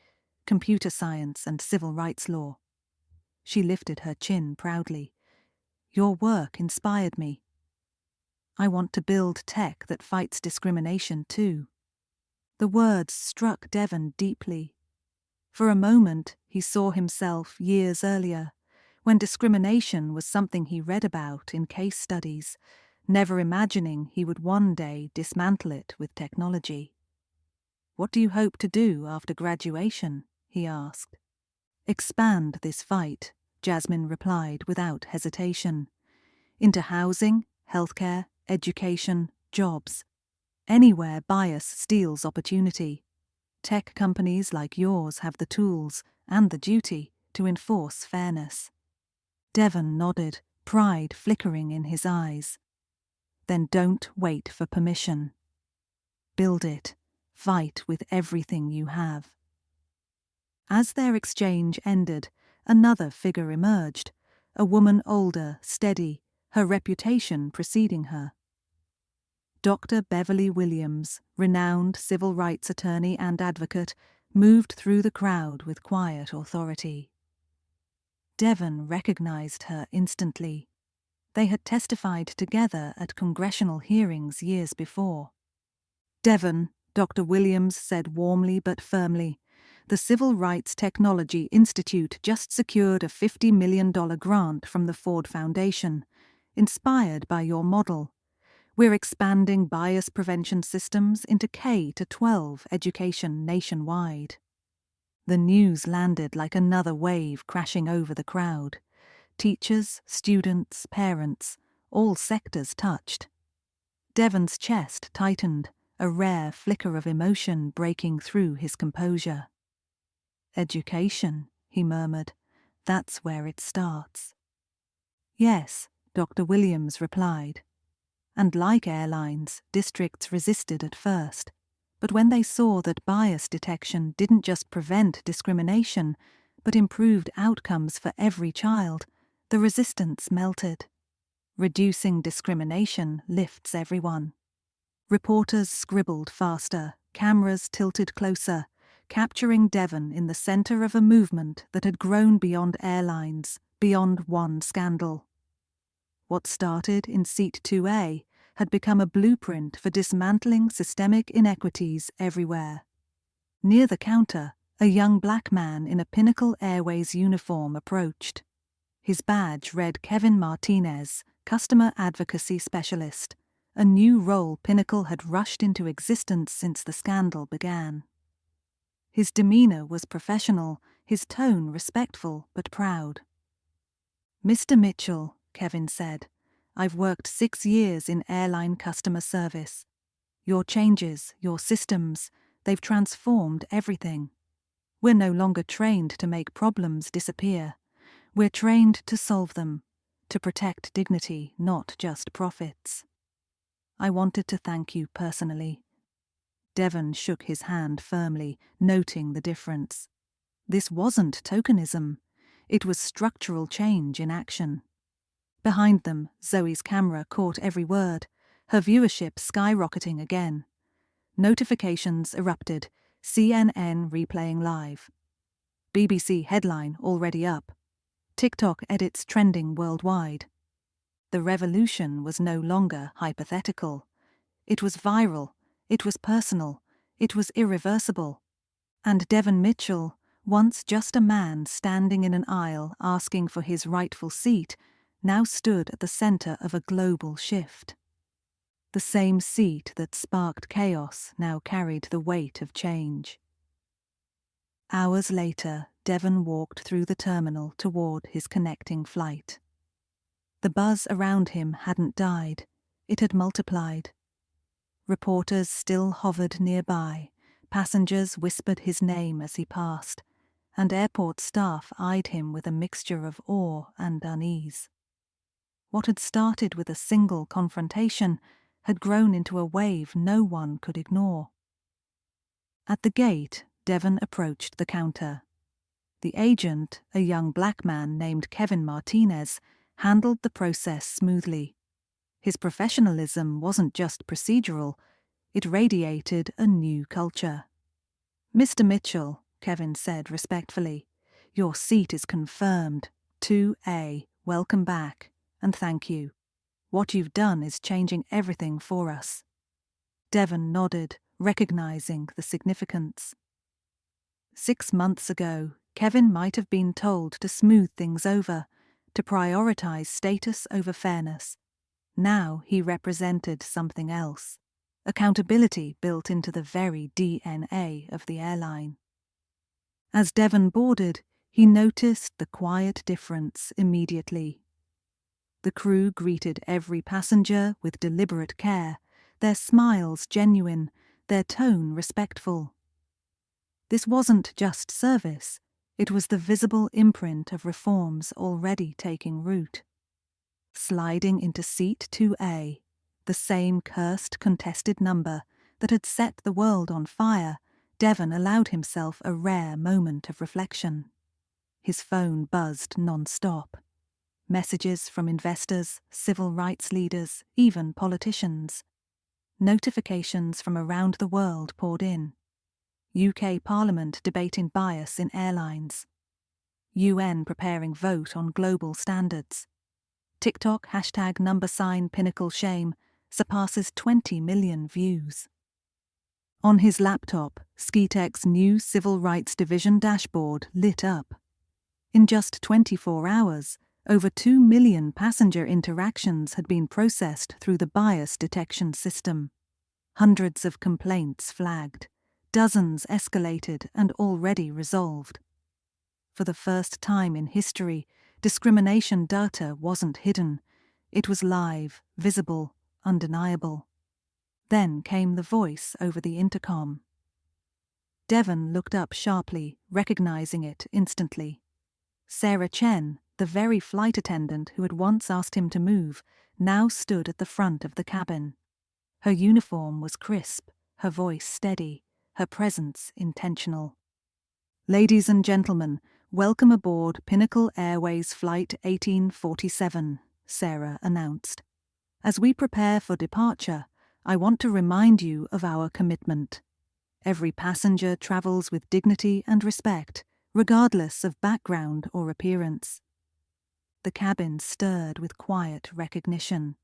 A: computer science and civil rights law. She lifted her chin proudly. Your work inspired me. I want to build tech that fights discrimination too. The words struck Devon deeply. For a moment, he saw himself years earlier, when discrimination was something he read about in case studies, never imagining he would one day dismantle it with technology. What do you hope to do after graduation? He asked. Expand this fight, Jasmine replied without hesitation. Into housing, healthcare, education, jobs. Anywhere bias steals opportunity. Tech companies like yours have the tools, and the duty to enforce fairness. Devon nodded, pride flickering in his eyes. Then don't wait for permission. Build it. Fight with everything you have. As their exchange ended, another figure emerged, a woman older, steady, her reputation preceding her. Dr. Beverly Williams, renowned civil rights attorney and advocate, moved through the crowd with quiet authority. Devon recognized her instantly. They had testified together at congressional hearings years before. Devon, Dr. Williams said warmly but firmly, the Civil Rights Technology Institute just secured a $50 million grant from the Ford Foundation, inspired by your model. We're expanding bias prevention systems into K-12 education nationwide. The news landed like another wave crashing over the crowd. Teachers, students, parents, all sectors touched. Devon's chest tightened, a rare flicker of emotion breaking through his composure. Education, he murmured. That's where it starts. Yes, Dr. Williams replied. And like airlines, districts resisted at first. But when they saw that bias detection didn't just prevent discrimination, but improved outcomes for every child, the resistance melted. Reducing discrimination lifts everyone. Reporters scribbled faster, cameras tilted closer, capturing Devon in the center of a movement that had grown beyond airlines, beyond one scandal. What started in Seat 2A had become a blueprint for dismantling systemic inequities everywhere. Near the counter, a young black man in a Pinnacle Airways uniform approached. His badge read Kevin Martinez, Customer Advocacy Specialist, a new role Pinnacle had rushed into existence since the scandal began. His demeanor was professional, his tone respectful but proud. Mr. Mitchell, Kevin said, I've worked 6 years in airline customer service. Your changes, your systems, they've transformed everything. We're no longer trained to make problems disappear. We're trained to solve them, to protect dignity, not just profits. I wanted to thank you personally. Devon shook his hand firmly, noting the difference. This wasn't tokenism. It was structural change in action. Behind them, Zoe's camera caught every word, her viewership skyrocketing again. Notifications erupted, CNN replaying live. BBC headline already up. TikTok edits trending worldwide. The revolution was no longer hypothetical. It was viral, it was personal, it was irreversible. And Devon Mitchell, once just a man standing in an aisle asking for his rightful seat, now stood at the center of a global shift. The same seat that sparked chaos now carried the weight of change. Hours later, Devon walked through the terminal toward his connecting flight. The buzz around him hadn't died, it had multiplied. Reporters still hovered nearby, passengers whispered his name as he passed, and airport staff eyed him with a mixture of awe and unease. What had started with a single confrontation had grown into a wave no one could ignore. At the gate, Devon approached the counter. The agent, a young black man named Kevin Martinez, handled the process smoothly. His professionalism wasn't just procedural, it radiated a new culture. Mr. Mitchell, Kevin said respectfully, your seat is confirmed. 2A, welcome back, and thank you. What you've done is changing everything for us. Devon nodded, recognizing the significance. 6 months ago, Kevin might have been told to smooth things over, to prioritize status over fairness. Now he represented something else, accountability built into the very DNA of the airline. As Devon boarded, he noticed the quiet difference immediately. The crew greeted every passenger with deliberate care, their smiles genuine, their tone respectful. This wasn't just service, It was the visible imprint of reforms already taking root. Sliding into seat 2A, the same cursed contested number that had set the world on fire, Devon allowed himself a rare moment of reflection. His phone buzzed non-stop. Messages from investors, civil rights leaders, even politicians. Notifications from around the world poured in. UK Parliament debating bias in airlines. UN preparing vote on global standards. TikTok #pinnacle shame surpasses 20 million views. On his laptop, Skitek's new Civil Rights Division dashboard lit up. In just 24 hours, over 2 million passenger interactions had been processed through the bias detection system. Hundreds of complaints flagged, dozens escalated and already resolved. For the first time in history, discrimination data wasn't hidden. It was live, visible, undeniable. Then came the voice over the intercom. Devon looked up sharply, recognizing it instantly. Sarah Chen, the very flight attendant who had once asked him to move, now stood at the front of the cabin. Her uniform was crisp, her voice steady, her presence intentional. "Ladies and gentlemen, welcome aboard Pinnacle Airways Flight 1847, Sarah announced. "As we prepare for departure, I want to remind you of our commitment. Every passenger travels with dignity and respect, regardless of background or appearance." The cabin stirred with quiet recognition.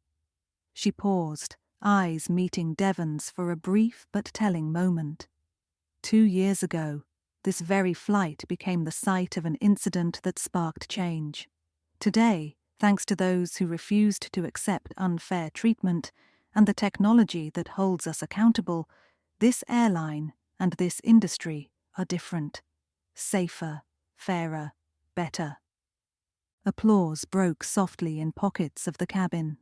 A: She paused, eyes meeting Devon's for a brief but telling moment. 2 years ago, this very flight became the site of an incident that sparked change. Today, thanks to those who refused to accept unfair treatment and the technology that holds us accountable, this airline and this industry are different. Safer, fairer, better. Applause broke softly in pockets of the cabin.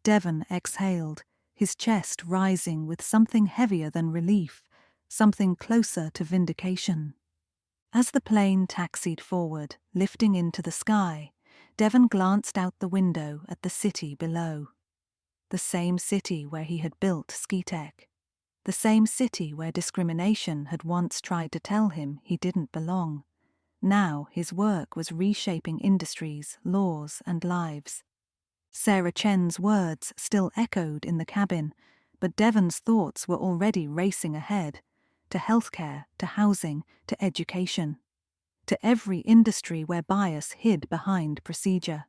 A: Devon exhaled, his chest rising with something heavier than relief, something closer to vindication. As the plane taxied forward, lifting into the sky, Devon glanced out the window at the city below. The same city where he had built Skitek. The same city where discrimination had once tried to tell him he didn't belong. Now his work was reshaping industries, laws, and lives. Sarah Chen's words still echoed in the cabin, but Devon's thoughts were already racing ahead, to healthcare, to housing, to education, to every industry where bias hid behind procedure.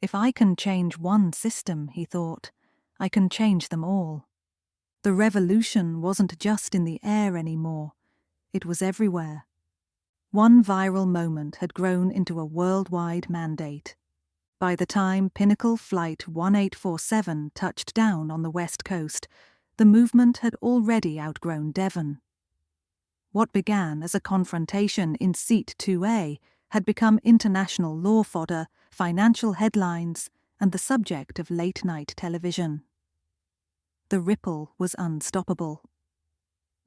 A: If I can change one system, he thought, I can change them all. The revolution wasn't just in the air anymore, it was everywhere. One viral moment had grown into a worldwide mandate. By the time Pinnacle Flight 1847 touched down on the West Coast, the movement had already outgrown Devon. What began as a confrontation in Seat 2A had become international law fodder, financial headlines, and the subject of late-night television. The ripple was unstoppable.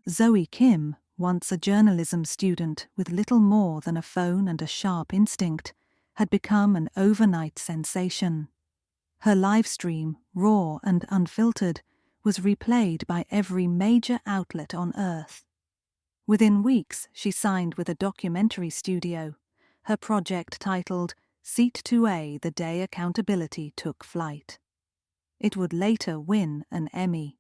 A: Zoe Kim, once a journalism student with little more than a phone and a sharp instinct, had become an overnight sensation. Her live stream, raw and unfiltered, was replayed by every major outlet on Earth. Within weeks, she signed with a documentary studio, her project titled Seat 2A: The Day Accountability Took Flight. It would later win an Emmy.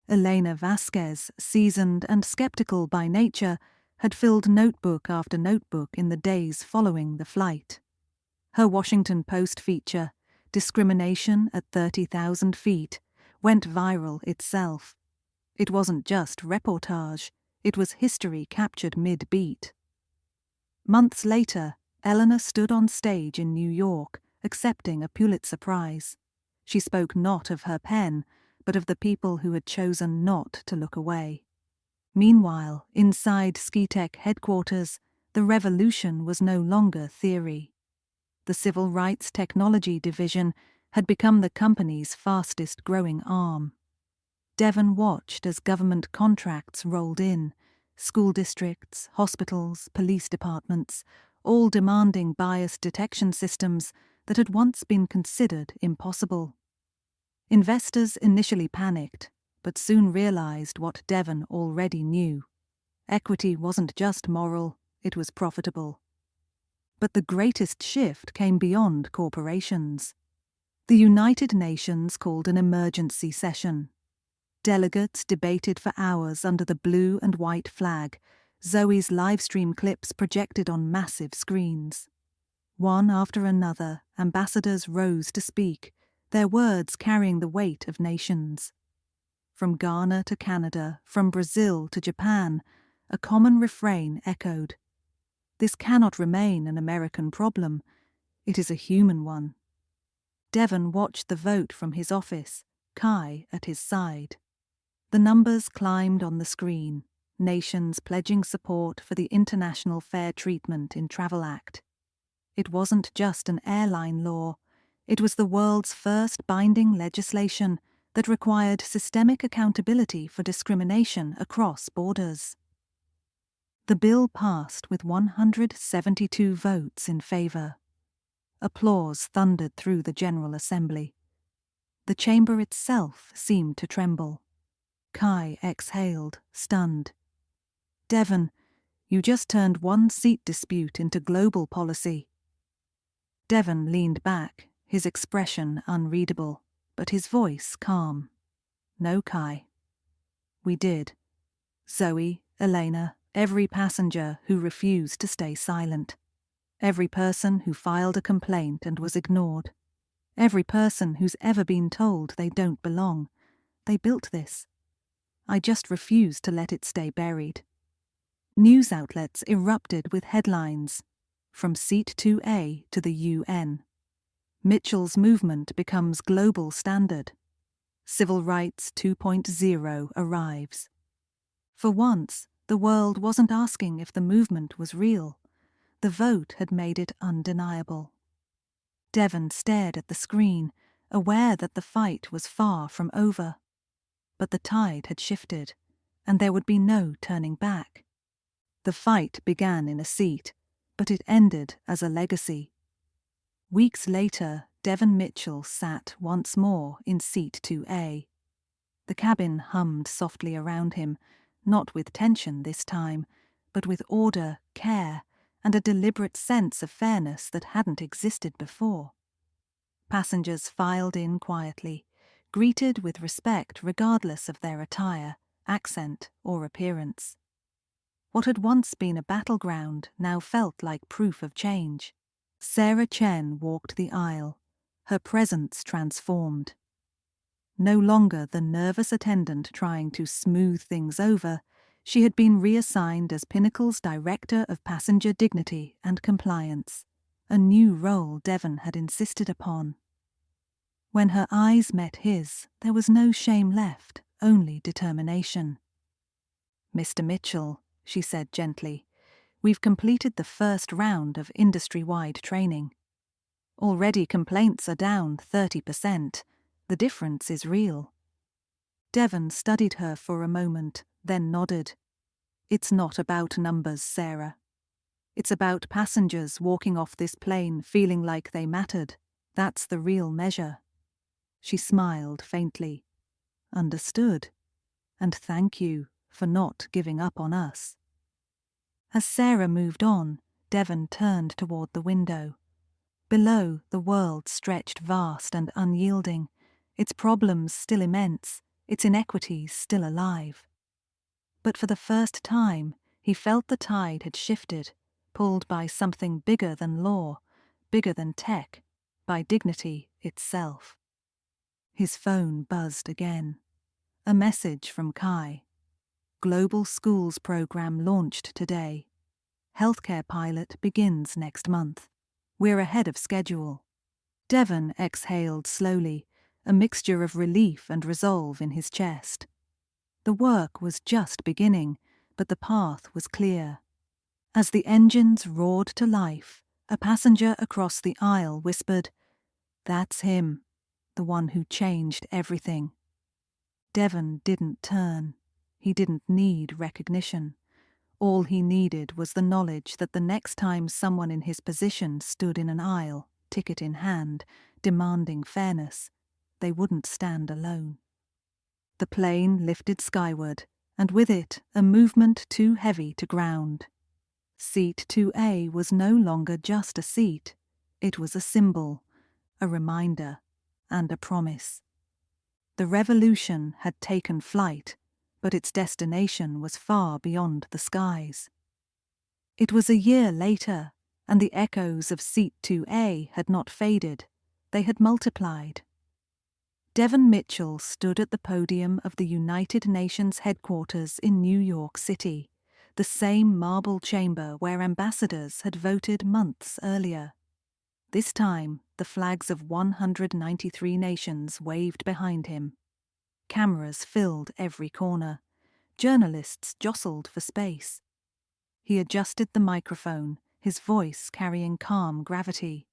A: Elena Vasquez, seasoned and skeptical by nature, had filled notebook after notebook in the days following the flight. Her Washington Post feature, Discrimination at 30,000 Feet, went viral itself. It wasn't just reportage, it was history captured mid-beat. Months later, Eleanor stood on stage in New York, accepting a Pulitzer Prize. She spoke not of her pen, but of the people who had chosen not to look away. Meanwhile, inside Skitek headquarters, the revolution was no longer theory. The Civil Rights Technology Division had become the company's fastest-growing arm. Devon watched as government contracts rolled in, school districts, hospitals, police departments, all demanding bias detection systems that had once been considered impossible. Investors initially panicked, but soon realized what Devon already knew. Equity wasn't just moral, it was profitable. But the greatest shift came beyond corporations. The United Nations called an emergency session. Delegates debated for hours under the blue and white flag, Zoe's livestream clips projected on massive screens. One after another, ambassadors rose to speak, their words carrying the weight of nations. From Ghana to Canada, from Brazil to Japan, a common refrain echoed. This cannot remain an American problem. It is a human one. Devon watched the vote from his office, Kai at his side. The numbers climbed on the screen, nations pledging support for the International Fair Treatment in Travel Act. It wasn't just an airline law, it was the world's first binding legislation that required systemic accountability for discrimination across borders. The bill passed with 172 votes in favour. Applause thundered through the General Assembly. The chamber itself seemed to tremble. Kai exhaled, stunned. Devon, you just turned one seat dispute into global policy. Devon leaned back, his expression unreadable, but his voice calm. No, Kai. We did. Zoe, Elena, every passenger who refused to stay silent. Every person who filed a complaint and was ignored. Every person who's ever been told they don't belong. They built this. I just refuse to let it stay buried. News outlets erupted with headlines. From Seat 2A to the UN. Mitchell's movement becomes global standard. Civil Rights 2.0 arrives. For once, the world wasn't asking if the movement was real. The vote had made it undeniable. Devon stared at the screen, aware that the fight was far from over. But the tide had shifted, and there would be no turning back. The fight began in a seat, but it ended as a legacy. Weeks later, Devon Mitchell sat once more in Seat 2A. The cabin hummed softly around him, not with tension this time, but with order, care, and a deliberate sense of fairness that hadn't existed before. Passengers filed in quietly, greeted with respect regardless of their attire, accent, or appearance. What had once been a battleground now felt like proof of change. Sarah Chen walked the aisle, her presence transformed. No longer the nervous attendant trying to smooth things over, she had been reassigned as Pinnacle's Director of Passenger Dignity and Compliance, a new role Devon had insisted upon. When her eyes met his, there was no shame left, only determination. "Mr. Mitchell," she said gently, "we've completed the first round of industry-wide training. Already complaints are down 30%. The difference is real." Devon studied her for a moment, then nodded. "It's not about numbers, Sarah. It's about passengers walking off this plane feeling like they mattered. That's the real measure." She smiled faintly. "Understood. And thank you for not giving up on us." As Sarah moved on, Devon turned toward the window. Below, the world stretched vast and unyielding, its problems still immense, its inequities still alive. But for the first time, he felt the tide had shifted, pulled by something bigger than law, bigger than tech, by dignity itself. His phone buzzed again. A message from Kai. Global Schools Program launched today. Healthcare pilot begins next month. We're ahead of schedule. Devon exhaled slowly, a mixture of relief and resolve in his chest. The work was just beginning, but the path was clear. As the engines roared to life, a passenger across the aisle whispered, "That's him, the one who changed everything." Devon didn't turn. He didn't need recognition. All he needed was the knowledge that the next time someone in his position stood in an aisle, ticket in hand, demanding fairness, they wouldn't stand alone. The plane lifted skyward, and with it a movement too heavy to ground. Seat 2A was no longer just a seat. It was a symbol, a reminder, and a promise. The revolution had taken flight, but its destination was far beyond the skies. It was a year later, and the echoes of Seat 2A had not faded. They had multiplied. Devon Mitchell stood at the podium of the United Nations headquarters in New York City, the same marble chamber where ambassadors had voted months earlier. This time, the flags of 193 nations waved behind him. Cameras filled every corner. Journalists jostled for space. He adjusted the microphone, his voice carrying calm gravity.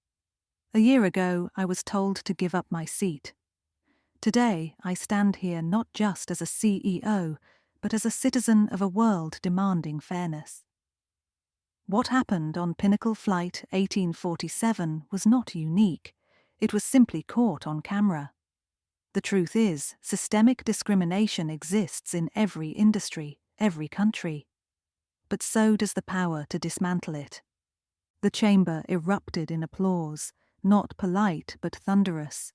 A: A year ago, I was told to give up my seat. Today, I stand here not just as a CEO, but as a citizen of a world demanding fairness. What happened on Pinnacle Flight 1847 was not unique. It was simply caught on camera. The truth is, systemic discrimination exists in every industry, every country. But so does the power to dismantle it. The chamber erupted in applause, not polite but thunderous.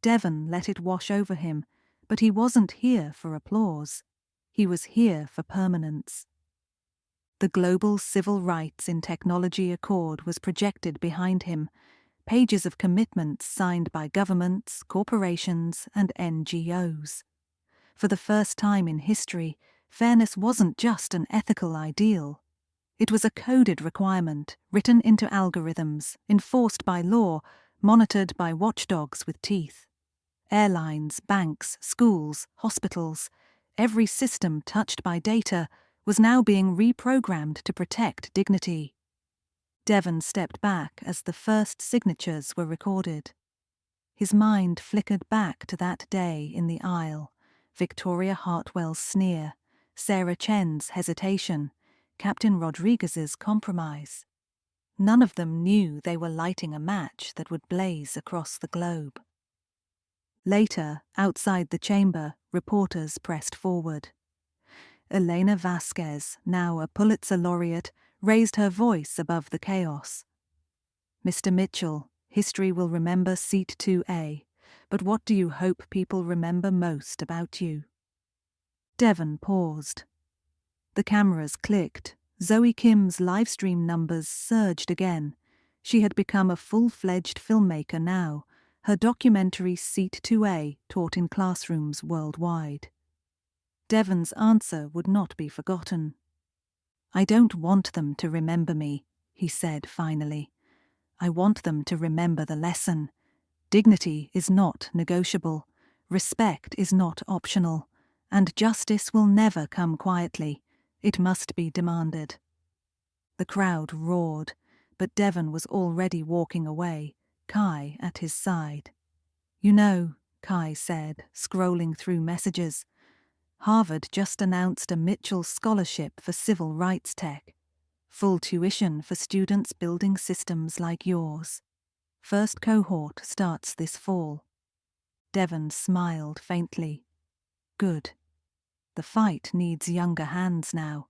A: Devon let it wash over him, but he wasn't here for applause. He was here for permanence. The Global Civil Rights in Technology Accord was projected behind him, pages of commitments signed by governments, corporations, and NGOs. For the first time in history, fairness wasn't just an ethical ideal. It was a coded requirement, written into algorithms, enforced by law, monitored by watchdogs with teeth. Airlines, banks, schools, hospitals, every system touched by data was now being reprogrammed to protect dignity. Devon stepped back as the first signatures were recorded. His mind flickered back to that day in the aisle, Victoria Hartwell's sneer, Sarah Chen's hesitation, Captain Rodriguez's compromise. None of them knew they were lighting a match that would blaze across the globe. Later, outside the chamber, reporters pressed forward. Elena Vasquez, now a Pulitzer laureate, raised her voice above the chaos. Mr. Mitchell, history will remember Seat 2A, but what do you hope people remember most about you? Devon paused. The cameras clicked. Zoe Kim's livestream numbers surged again. She had become a full-fledged filmmaker now, her documentary Seat 2A taught in classrooms worldwide. Devon's answer would not be forgotten. I don't want them to remember me, he said finally. I want them to remember the lesson. Dignity is not negotiable, respect is not optional, and justice will never come quietly. It must be demanded. The crowd roared, but Devon was already walking away, Kai at his side. You know, Kai said, scrolling through messages, Harvard just announced a Mitchell Scholarship for Civil Rights Tech. Full tuition for students building systems like yours. First cohort starts this fall. Devon smiled faintly. Good. The fight needs younger hands now.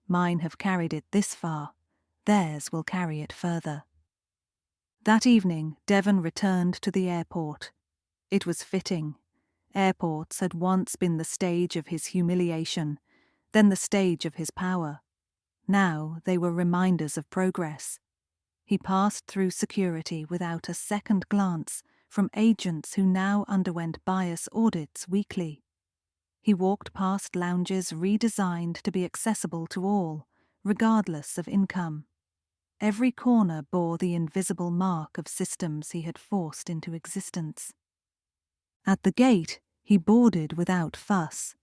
A: Mine have carried it this far. Theirs will carry it further. That evening, Devon returned to the airport. It was fitting. Airports had once been the stage of his humiliation, then the stage of his power. Now they were reminders of progress. He passed through security without a second glance from agents who now underwent bias audits weekly. He walked past lounges redesigned to be accessible to all, regardless of income. Every corner bore the invisible mark of systems he had forced into existence. At the gate, he boarded without fuss.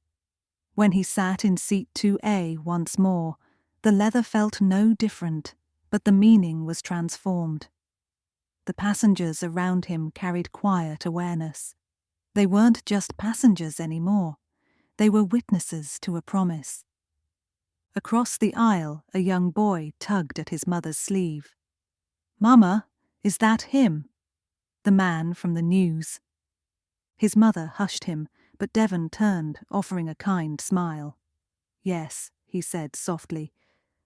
A: When he sat in Seat 2A once more, the leather felt no different, but the meaning was transformed. The passengers around him carried quiet awareness. They weren't just passengers anymore. They were witnesses to a promise. Across the aisle, a young boy tugged at his mother's sleeve. "Mama, is that him?" The man from the news. His mother hushed him, but Devon turned, offering a kind smile. "Yes," he said softly,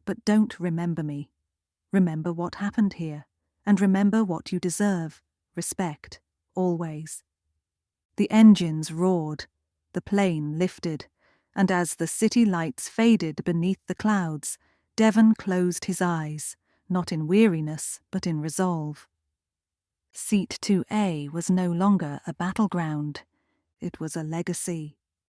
A: "but don't remember me. Remember what happened here, and remember what you deserve. Respect, always." The engines roared, the plane lifted, and as the city lights faded beneath the clouds, Devon closed his eyes, not in weariness, but in resolve. Seat 2A was no longer a battleground. It was a legacy.